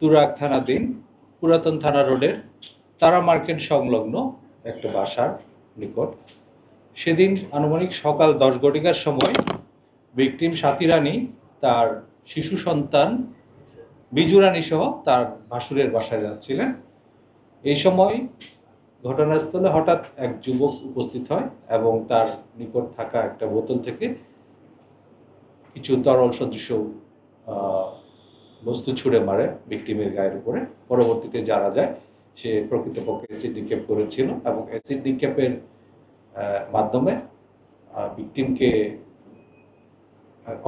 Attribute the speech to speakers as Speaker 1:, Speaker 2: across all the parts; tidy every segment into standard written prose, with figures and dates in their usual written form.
Speaker 1: তুরাগ থানাধীন পুরাতন থানা রোডের তারা মার্কেট সংলগ্ন একটা বাসার নিকট সেদিন আনুমানিক সকাল 10 ঘটিকার সময় ভিকটিম স্বাতী রানী তার শিশু সন্তান বিজু রানী সহ তার ভাসুরের বাসায় যাচ্ছিলেন। এই সময় ঘটনাস্থলে হঠাৎ এক যুবক উপস্থিত হয় এবং তার নিকট থাকা একটা বোতল থেকে কিছু তরল সদৃশ বস্তু ছুঁড়ে মারে ভিকটিমের গায়ের উপরে। পরবর্তীতে জানা যায় সে প্রকৃতপক্ষে অ্যাসিড নিক্ষেপ করেছিল এবং অ্যাসিড নিক্ষেপের মাধ্যমে ভিকটিমকে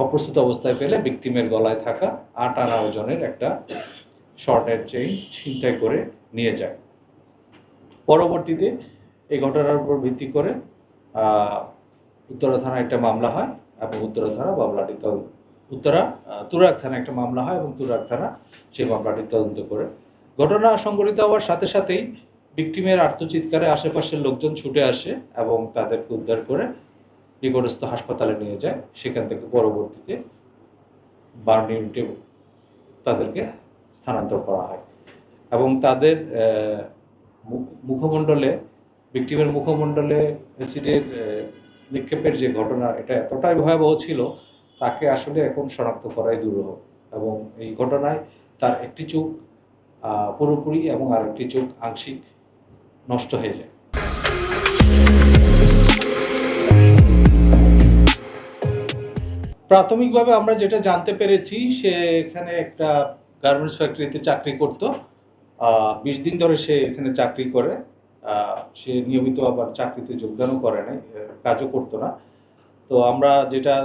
Speaker 1: অপ্রস্তুত অবস্থায় ফেলে ভিকটিমের গলায় থাকা 8 আনা ওজনের একটা শর্টের চেইন ছিনতাই করে নিয়ে যায়। পরবর্তীতে এই ঘটনার উপর ভিত্তি করে উত্তরা থানায় একটা মামলা হয় এবং তুরাগ থানায় একটা মামলা হয় এবং তুরাগ থানা সেই মামলাটি তদন্ত করে। ঘটনা সংঘটিত হওয়ার সাথে সাথেই ভিকটিমের আর্তচিৎকারে আশেপাশের লোকজন ছুটে আসে এবং তাদেরকে উদ্ধার করে নিকটস্থ হাসপাতালে নিয়ে যায়। সেখান থেকে পরবর্তীতে বার্ন ইউনিটে তাদেরকে স্থানান্তর করা হয় এবং তাদের মুখমণ্ডলে ভিকটিমের মুখমণ্ডলে অ্যাসিডের নিক্ষেপের যে ঘটনা, এটা এতটাই ভয়াবহ ছিল তাকে আসলে এখন শনাক্ত করাই দুরূহ এবং এই ঘটনায় তার একটি চোখ পুরোপুরি এবং আরেকটি চোখ আংশিক নষ্ট হয়ে যায়। প্রাথমিকভাবে আমরা যেটা জানতে পেরেছি, সে এখানে একটা গার্মেন্টস ফ্যাক্টরিতে চাকরি করত। 20 দিন ধরে সে এখানে চাকরি করে। সে নিয়মিত আবার চাকরিতে যোগদানও করে নাই, কাজও করতো না। তো আমরা যেটা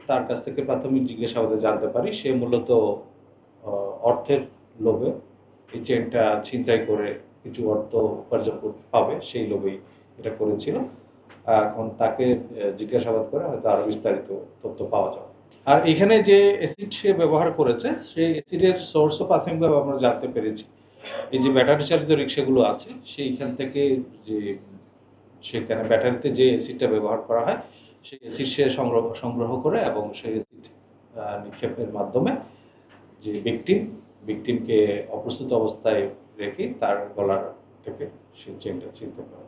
Speaker 1: তার কাছ থেকে প্রাথমিক জিজ্ঞাসাবাদে জানতে পারি, সে মূলত অর্থের লোভে এই চেনটা ছিনতাই করে কিছু অর্থ উপার্জন পাবে সেই লোভেই এটা করেছিল। এখন তাকে জিজ্ঞাসাবাদ করে হয়তো আরো বিস্তারিত তথ্য পাওয়া যাবে। আর এখানে যে অ্যাসিড সে ব্যবহার করেছে, সেই অ্যাসিডের সোর্সও প্রাথমিকভাবে আমরা জানতে পেরেছি। এই যে ব্যাটারি চালিত রিক্সাগুলো আছে, সেইখান থেকে যে সেখানে ব্যাটারিতে যে অ্যাসিডটা ব্যবহার করা হয়, সেই অ্যাসিড সে সংগ্রহ করে এবং সেই অ্যাসিড নিক্ষেপের মাধ্যমে যে ভিকটিমকে অপ্রস্তুত অবস্থায় রেখে তার গলার থেকে সে চেনটা ছিনতে পারে।